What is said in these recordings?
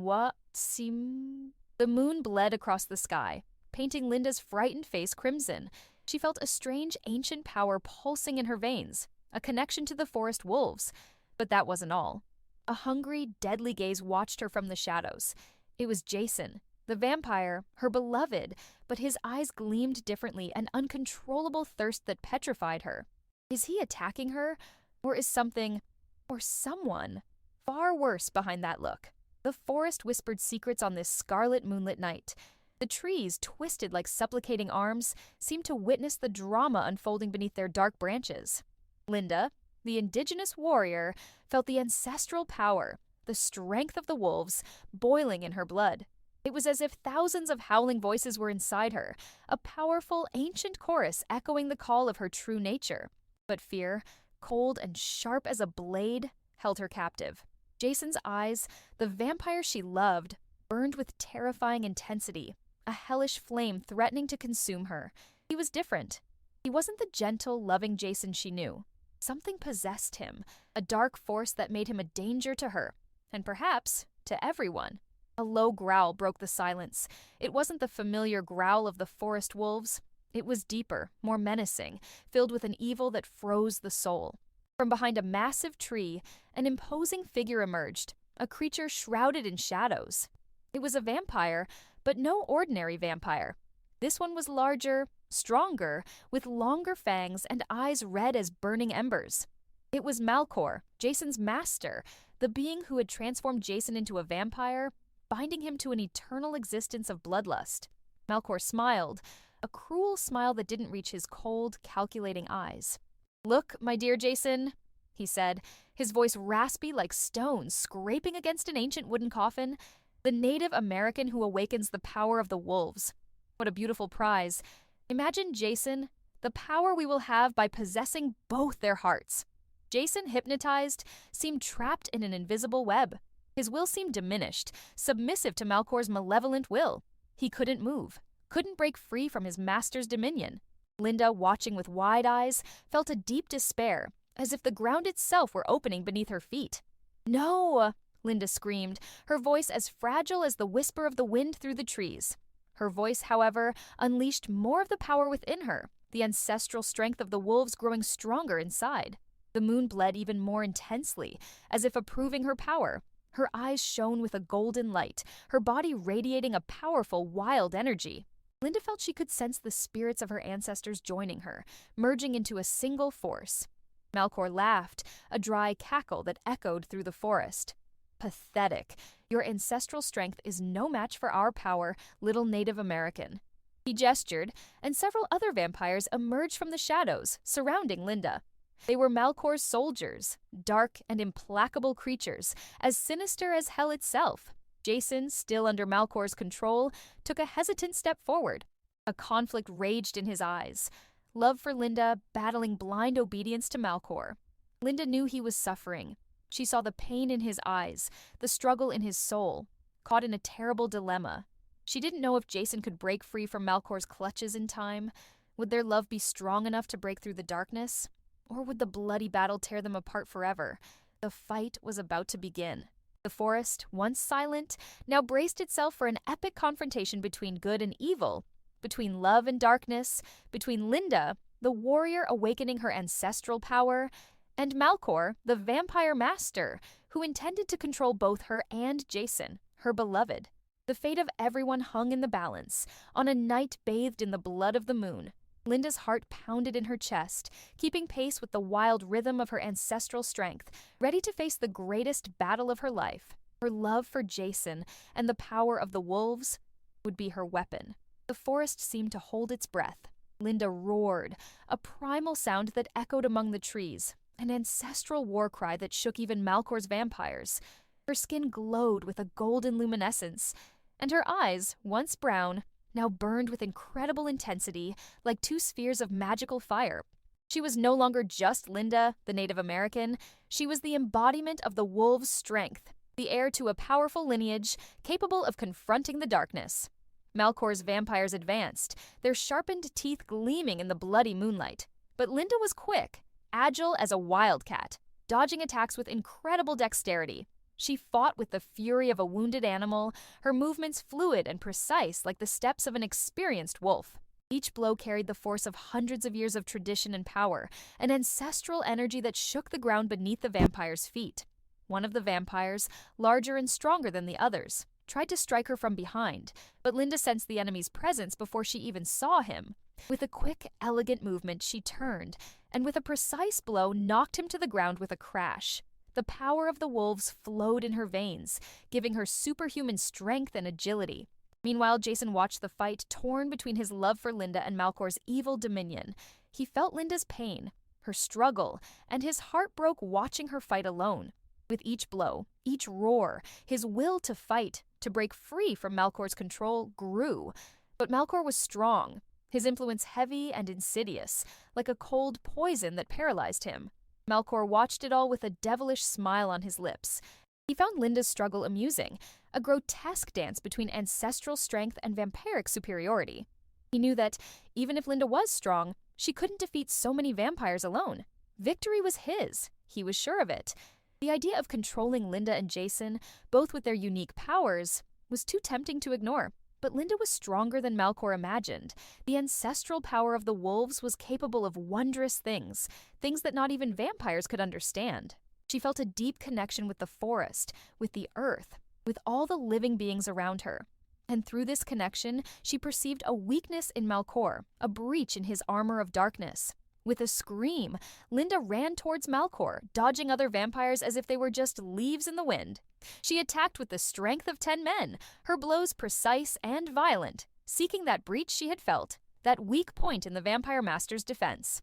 What seem? The moon bled across the sky, painting Linda's frightened face crimson. She felt a strange ancient power pulsing in her veins, a connection to the forest wolves. But that wasn't all. A hungry, deadly gaze watched her from the shadows. It was Jason, the vampire, her beloved, but his eyes gleamed differently, an uncontrollable thirst that petrified her. Is he attacking her? Or is something, or someone, far worse behind that look? The forest whispered secrets on this scarlet moonlit night. The trees, twisted like supplicating arms, seemed to witness the drama unfolding beneath their dark branches. Linda, the indigenous warrior, felt the ancestral power, the strength of the wolves, boiling in her blood. It was as if thousands of howling voices were inside her, a powerful, ancient chorus echoing the call of her true nature. But fear, cold and sharp as a blade, held her captive. Jason's eyes, the vampire she loved, burned with terrifying intensity, a hellish flame threatening to consume her. He was different. He wasn't the gentle, loving Jason she knew. Something possessed him, a dark force that made him a danger to her, and perhaps to everyone. A low growl broke the silence. It wasn't the familiar growl of the forest wolves. It was deeper, more menacing, filled with an evil that froze the soul. From behind a massive tree, an imposing figure emerged, a creature shrouded in shadows. It was a vampire, but no ordinary vampire. This one was larger, stronger, with longer fangs and eyes red as burning embers. It was Malcor, Jason's master, the being who had transformed Jason into a vampire, binding him to an eternal existence of bloodlust. Malcor smiled, a cruel smile that didn't reach his cold, calculating eyes. "Look, my dear Jason," he said, his voice raspy like stone scraping against an ancient wooden coffin, "the Native American who awakens the power of the wolves. What a beautiful prize. Imagine, Jason, the power we will have by possessing both their hearts." Jason, hypnotized, seemed trapped in an invisible web. His will seemed diminished, submissive to Malcor's malevolent will. He couldn't move, couldn't break free from his master's dominion. Linda, watching with wide eyes, felt a deep despair, as if the ground itself were opening beneath her feet. "No!" Linda screamed, her voice as fragile as the whisper of the wind through the trees. Her voice, however, unleashed more of the power within her, the ancestral strength of the wolves growing stronger inside. The moon bled even more intensely, as if approving her power. Her eyes shone with a golden light, her body radiating a powerful, wild energy. Linda felt she could sense the spirits of her ancestors joining her, merging into a single force. Malcor laughed, a dry cackle that echoed through the forest. "Pathetic. Your ancestral strength is no match for our power, little Native American." He gestured, and several other vampires emerged from the shadows, surrounding Linda. They were Malcor's soldiers, dark and implacable creatures, as sinister as hell itself. Jason, still under Malcor's control, took a hesitant step forward. A conflict raged in his eyes. Love for Linda, battling blind obedience to Malcor. Linda knew he was suffering. She saw the pain in his eyes, the struggle in his soul, caught in a terrible dilemma. She didn't know if Jason could break free from Malcor's clutches in time. Would their love be strong enough to break through the darkness? Or would the bloody battle tear them apart forever? The fight was about to begin. The forest, once silent, now braced itself for an epic confrontation between good and evil, between love and darkness, between Linda, the warrior awakening her ancestral power, and Malcor, the vampire master, who intended to control both her and Jason, her beloved. The fate of everyone hung in the balance, on a night bathed in the blood of the moon. Linda's heart pounded in her chest, keeping pace with the wild rhythm of her ancestral strength, ready to face the greatest battle of her life. Her love for Jason and the power of the wolves would be her weapon. The forest seemed to hold its breath. Linda roared, a primal sound that echoed among the trees, an ancestral war cry that shook even Malcor's vampires. Her skin glowed with a golden luminescence, and her eyes, once brown, now burned with incredible intensity, like two spheres of magical fire. She was no longer just Linda, the Native American. She was the embodiment of the wolves' strength, the heir to a powerful lineage capable of confronting the darkness. Malcor's vampires advanced, their sharpened teeth gleaming in the bloody moonlight. But Linda was quick, agile as a wildcat, dodging attacks with incredible dexterity. She fought with the fury of a wounded animal, her movements fluid and precise like the steps of an experienced wolf. Each blow carried the force of hundreds of years of tradition and power, an ancestral energy that shook the ground beneath the vampire's feet. One of the vampires, larger and stronger than the others, tried to strike her from behind, but Linda sensed the enemy's presence before she even saw him. With a quick, elegant movement, she turned, and with a precise blow knocked him to the ground with a crash. The power of the wolves flowed in her veins, giving her superhuman strength and agility. Meanwhile, Jason watched the fight, torn between his love for Linda and Malcor's evil dominion. He felt Linda's pain, her struggle, and his heart broke watching her fight alone. With each blow, each roar, his will to fight, to break free from Malcor's control, grew. But Malcor was strong, his influence heavy and insidious, like a cold poison that paralyzed him. Malcor watched it all with a devilish smile on his lips. He found Linda's struggle amusing, a grotesque dance between ancestral strength and vampiric superiority. He knew that, even if Linda was strong, she couldn't defeat so many vampires alone. Victory was his. He was sure of it. The idea of controlling Linda and Jason, both with their unique powers, was too tempting to ignore. But Linda was stronger than Malcor imagined. The ancestral power of the wolves was capable of wondrous things, things that not even vampires could understand. She felt a deep connection with the forest, with the earth, with all the living beings around her. And through this connection, she perceived a weakness in Malcor, a breach in his armor of darkness. With a scream, Linda ran towards Malcor, dodging other vampires as if they were just leaves in the wind. She attacked with the strength of 10 men, her blows precise and violent, seeking that breach she had felt, that weak point in the vampire master's defense.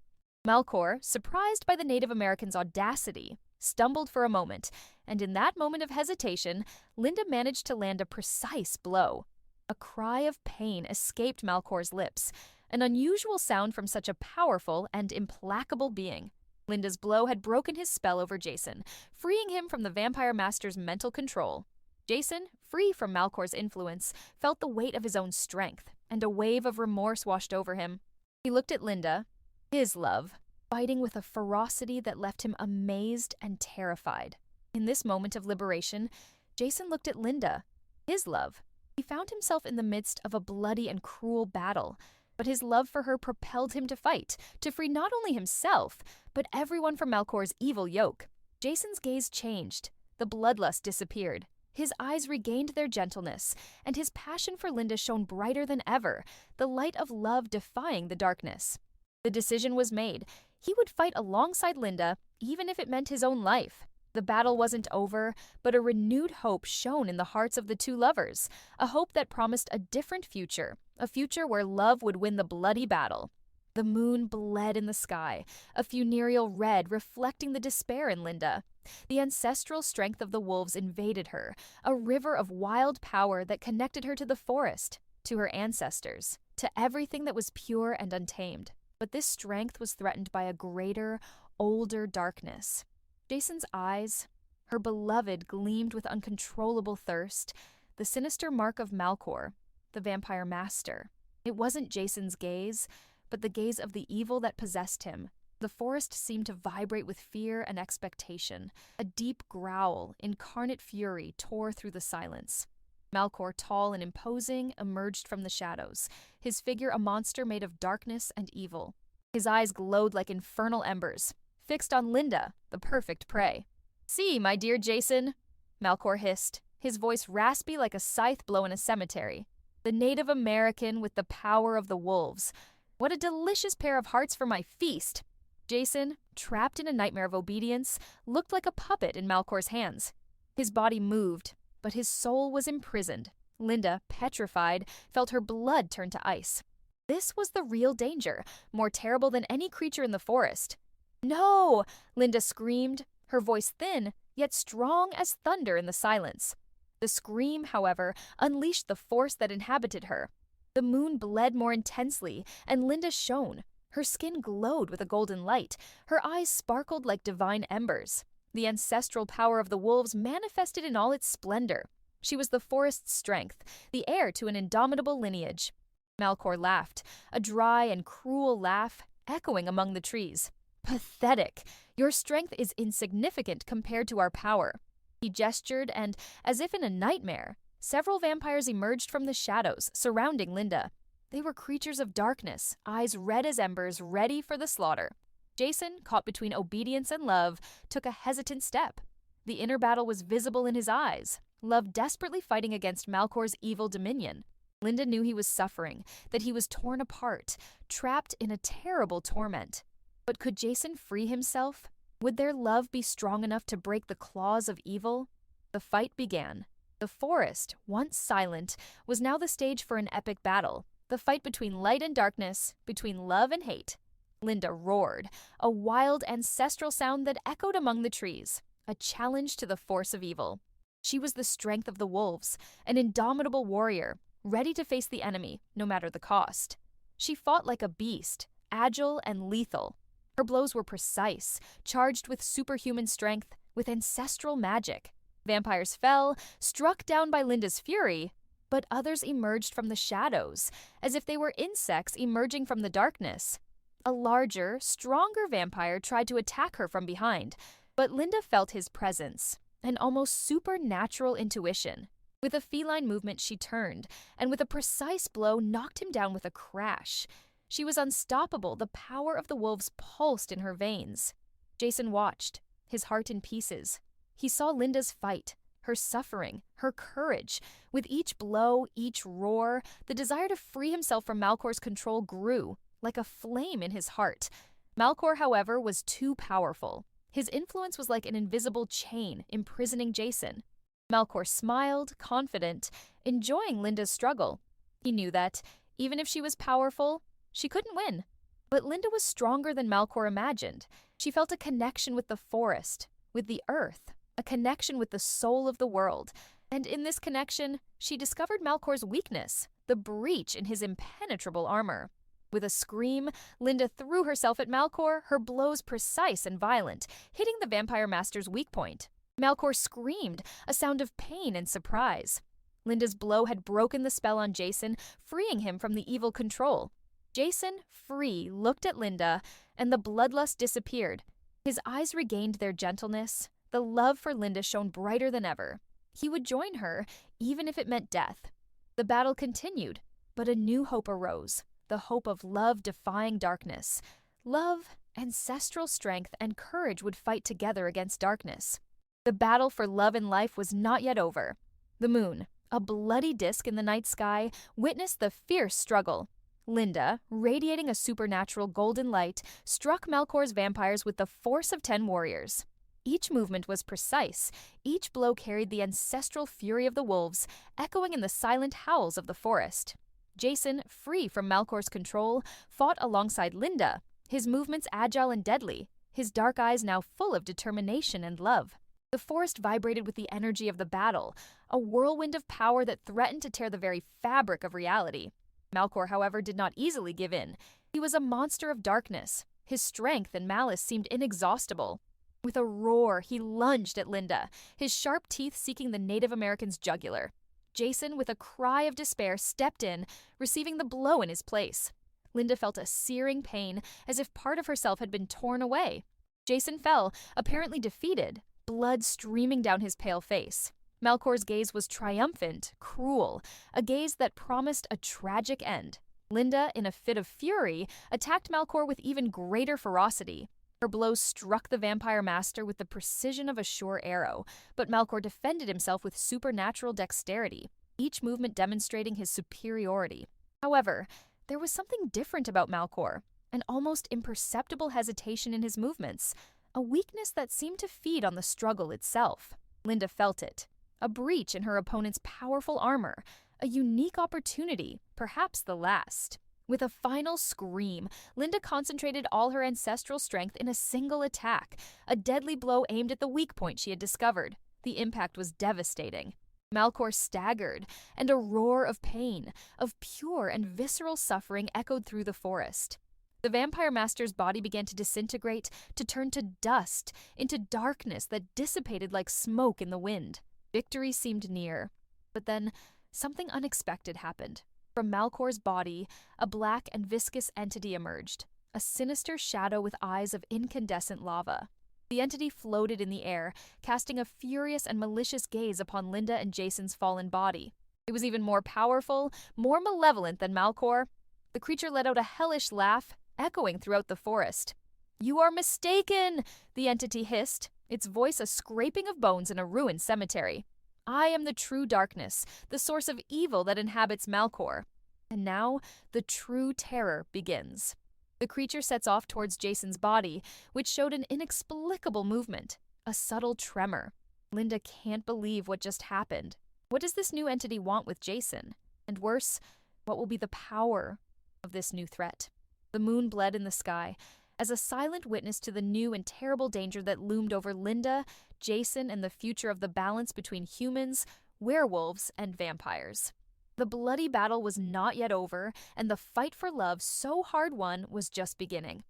Malcor, surprised by the Native American's audacity, stumbled for a moment, and in that moment of hesitation, Linda managed to land a precise blow. A cry of pain escaped Malcor's lips, an unusual sound from such a powerful and implacable being. Linda's blow had broken his spell over Jason, freeing him from the vampire master's mental control. Jason, free from Malcor's influence, felt the weight of his own strength, and a wave of remorse washed over him. He looked at Linda, his love, fighting with a ferocity that left him amazed and terrified. In this moment of liberation, Jason looked at Linda, his love. He found himself in the midst of a bloody and cruel battle, but his love for her propelled him to fight, to free not only himself, but everyone from Malcor's evil yoke. Jason's gaze changed. The bloodlust disappeared. His eyes regained their gentleness, and his passion for Linda shone brighter than ever, the light of love defying the darkness. The decision was made. He would fight alongside Linda, even if it meant his own life. The battle wasn't over, but a renewed hope shone in the hearts of the two lovers, a hope that promised a different future, a future where love would win the bloody battle. The moon bled in the sky, a funereal red reflecting the despair in Linda. The ancestral strength of the wolves invaded her, a river of wild power that connected her to the forest, to her ancestors, to everything that was pure and untamed. But this strength was threatened by a greater, older darkness. Jason's eyes, her beloved, gleamed with uncontrollable thirst, the sinister mark of Malcor, the vampire master. It wasn't Jason's gaze, but the gaze of the evil that possessed him. The forest seemed to vibrate with fear and expectation. A deep growl, incarnate fury, tore through the silence. Malcor, tall and imposing, emerged from the shadows, his figure a monster made of darkness and evil. His eyes glowed like infernal embers, fixed on Linda, the perfect prey. "See, my dear Jason," Malcor hissed, his voice raspy like a scythe blow in a cemetery. "The Native American with the power of the wolves. What a delicious pair of hearts for my feast!" Jason, trapped in a nightmare of obedience, looked like a puppet in Malcor's hands. His body moved, but his soul was imprisoned. Linda, petrified, felt her blood turn to ice. This was the real danger, more terrible than any creature in the forest. "No!" Linda screamed, her voice thin, yet strong as thunder in the silence. The scream, however, unleashed the force that inhabited her. The moon bled more intensely, and Linda shone. Her skin glowed with a golden light. Her eyes sparkled like divine embers. The ancestral power of the wolves manifested in all its splendor. She was the forest's strength, the heir to an indomitable lineage. Malcor laughed, a dry and cruel laugh, echoing among the trees. "Pathetic! Your strength is insignificant compared to our power." He gestured, and, as if in a nightmare, several vampires emerged from the shadows surrounding Linda. They were creatures of darkness, eyes red as embers, ready for the slaughter. Jason, caught between obedience and love, took a hesitant step. The inner battle was visible in his eyes, love desperately fighting against Malcor's evil dominion. Linda knew he was suffering, that he was torn apart, trapped in a terrible torment. But could Jason free himself? Would their love be strong enough to break the claws of evil? The fight began. The forest, once silent, was now the stage for an epic battle. The fight between light and darkness, between love and hate. Linda roared, a wild ancestral sound that echoed among the trees, a challenge to the force of evil. She was the strength of the wolves, an indomitable warrior, ready to face the enemy, no matter the cost. She fought like a beast, agile and lethal. Her blows were precise, charged with superhuman strength, with ancestral magic. Vampires fell, struck down by Linda's fury, but others emerged from the shadows, as if they were insects emerging from the darkness. A larger, stronger vampire tried to attack her from behind, but Linda felt his presence, an almost supernatural intuition. With a feline movement, she turned, and with a precise blow knocked him down with a crash. She was unstoppable, the power of the wolves pulsed in her veins. Jason watched, his heart in pieces. He saw Linda's fight, her suffering, her courage. With each blow, each roar, the desire to free himself from Malcor's control grew, like a flame in his heart. Malcor, however, was too powerful. His influence was like an invisible chain imprisoning Jason. Malcor smiled, confident, enjoying Linda's struggle. He knew that, even if she was powerful, she couldn't win. But Linda was stronger than Malcor imagined. She felt a connection with the forest, with the earth, a connection with the soul of the world. And in this connection, she discovered Malcor's weakness, the breach in his impenetrable armor. With a scream, Linda threw herself at Malcor, her blows precise and violent, hitting the Vampire Master's weak point. Malcor screamed, a sound of pain and surprise. Linda's blow had broken the spell on Jason, freeing him from the evil control. Jason, free, looked at Linda, and the bloodlust disappeared. His eyes regained their gentleness. The love for Linda shone brighter than ever. He would join her, even if it meant death. The battle continued, but a new hope arose, the hope of love defying darkness. Love, ancestral strength, and courage would fight together against darkness. The battle for love and life was not yet over. The moon, a bloody disk in the night sky, witnessed the fierce struggle. Linda, radiating a supernatural golden light, struck Malcor's vampires with the force of 10 warriors. Each movement was precise. Each blow carried the ancestral fury of the wolves, echoing in the silent howls of the forest. Jason, free from Malcor's control, fought alongside Linda, his movements agile and deadly, his dark eyes now full of determination and love. The forest vibrated with the energy of the battle, a whirlwind of power that threatened to tear the very fabric of reality. Malcor, however, did not easily give in. He was a monster of darkness. His strength and malice seemed inexhaustible. With a roar, he lunged at Linda, his sharp teeth seeking the Native American's jugular. Jason, with a cry of despair, stepped in, receiving the blow in his place. Linda felt a searing pain, as if part of herself had been torn away. Jason fell, apparently defeated, blood streaming down his pale face. Malcor's gaze was triumphant, cruel, a gaze that promised a tragic end. Linda, in a fit of fury, attacked Malcor with even greater ferocity. Her blows struck the Vampire Master with the precision of a sure arrow, but Malcor defended himself with supernatural dexterity, each movement demonstrating his superiority. However, there was something different about Malcor, an almost imperceptible hesitation in his movements, a weakness that seemed to feed on the struggle itself. Linda felt it, a breach in her opponent's powerful armor, a unique opportunity, perhaps the last. With a final scream, Linda concentrated all her ancestral strength in a single attack, a deadly blow aimed at the weak point she had discovered. The impact was devastating. Malcor staggered, and a roar of pain, of pure and visceral suffering echoed through the forest. The Vampire Master's body began to disintegrate, to turn to dust, into darkness that dissipated like smoke in the wind. Victory seemed near. But then, something unexpected happened. From Malcor's body, a black and viscous entity emerged, a sinister shadow with eyes of incandescent lava. The entity floated in the air, casting a furious and malicious gaze upon Linda and Jason's fallen body. It was even more powerful, more malevolent than Malcor. The creature let out a hellish laugh, echoing throughout the forest. "You are mistaken," the entity hissed, its voice a scraping of bones in a ruined cemetery. "I am the true darkness, the source of evil that inhabits Malcor." And now, the true terror begins. The creature sets off towards Jason's body, which showed an inexplicable movement, a subtle tremor. Linda can't believe what just happened. What does this new entity want with Jason? And worse, what will be the power of this new threat? The moon bled in the sky, as a silent witness to the new and terrible danger that loomed over Linda, Jason, and the future of the balance between humans, werewolves, and vampires. The bloody battle was not yet over, and the fight for love, so hard won, was just beginning.